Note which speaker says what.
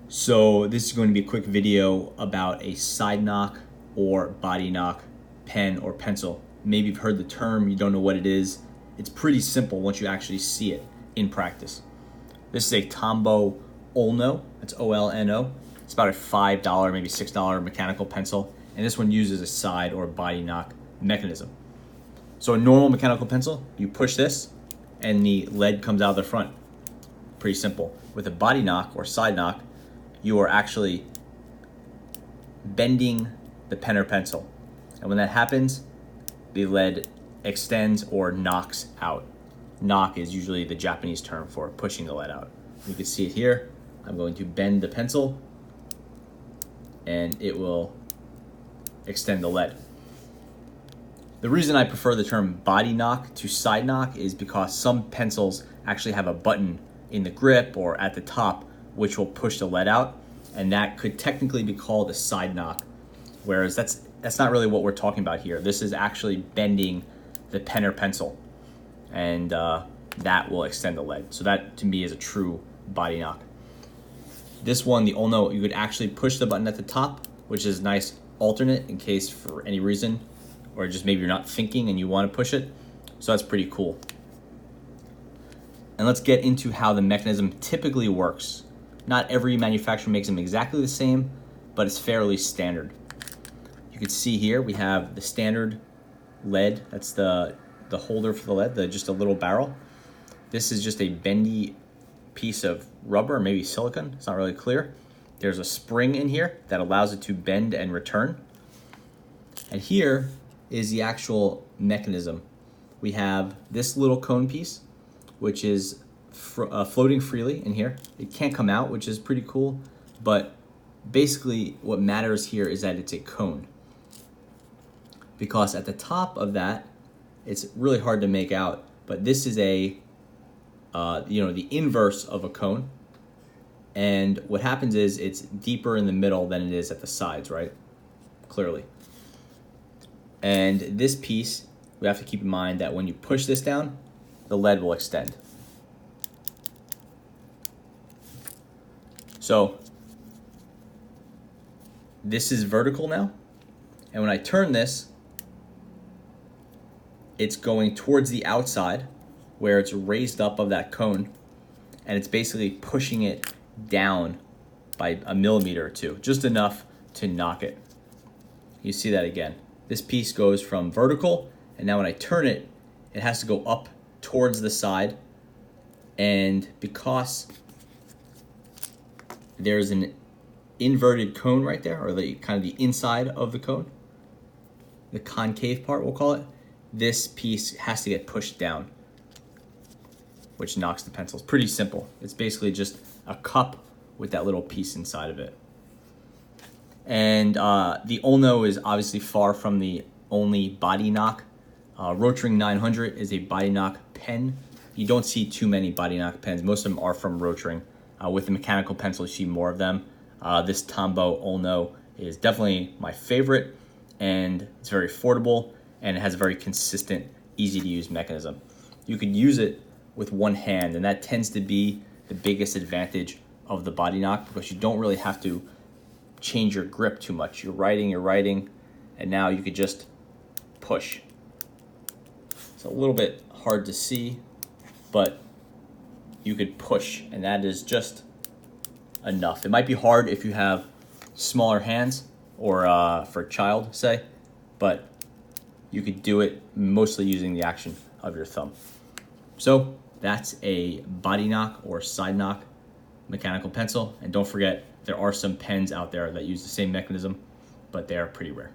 Speaker 1: So this is going to be a quick video about a side knock or body knock pen or pencil. Maybe you've heard the term, you don't know what it is. It's pretty simple once you actually see it in practice. This is a Tombow Olno, that's O-L-N-O. It's about a $5, maybe $6 mechanical pencil, and this one uses a side or body knock mechanism. So a normal mechanical pencil, you push this and the lead comes out of the front. Pretty simple. With a body knock or side knock, you are actually bending the pen or pencil. And when that happens, the lead extends or knocks out. Knock is usually the Japanese term for pushing the lead out. You can see it here. I'm going to bend the pencil and it will extend the lead. The reason I prefer the term body knock to side knock is because some pencils actually have a button in the grip or at the top which will push the lead out, and that could technically be called a side knock, whereas that's not really what we're talking about here. This is actually bending the pen or pencil, and that will extend the lead. So that to me is a true body knock. This one, the Olno, you could actually push the button at the top, which is a nice alternate in case for any reason, or just maybe you're not thinking and you want to push it. So that's pretty cool. And let's get into how the mechanism typically works. Not every manufacturer makes them exactly the same, but it's fairly standard. You can see here we have the standard lead. That's the holder for the lead, just a little barrel. This is just a bendy piece of rubber, or maybe silicone. It's not really clear. There's a spring in here that allows it to bend and return. And here is the actual mechanism. We have this little cone piece, which is floating freely in here. It can't come out, which is pretty cool, but basically what matters here is that it's a cone, because at the top of that, it's really hard to make out, but this is a the inverse of a cone, and what happens is it's deeper in the middle than it is at the sides, right? Clearly. And this piece, we have to keep in mind that when you push this down, the lead will extend. So this is vertical now, and when I turn this, it's going towards the outside where it's raised up of that cone, and it's basically pushing it down by a millimeter or two, just enough to knock it. You see that again. This piece goes from vertical, and now when I turn it, it has to go up towards the side, and because there's an inverted cone right there, or the kind of the inside of the cone, the concave part we'll call it, this piece has to get pushed down, which knocks the pencil. It's pretty simple. It's basically just a cup with that little piece inside of it. And the Olno is obviously far from the only body knock. Rotring 900 is a body knock pen. You don't see too many body knock pens. Most of them are from Rotring. With the mechanical pencil, you see more of them. This Tombow Olno is definitely my favorite, and it's very affordable, and it has a very consistent, easy to use mechanism. You could use it with one hand, and that tends to be the biggest advantage of the body knock, because you don't really have to change your grip too much. You're writing, and now you could just push. It's a little bit hard to see, but you could push, and that is just enough. It might be hard if you have smaller hands, or for a child, say, but you could do it mostly using the action of your thumb. So that's a body knock or side knock mechanical pencil. And don't forget, there are some pens out there that use the same mechanism, but they are pretty rare.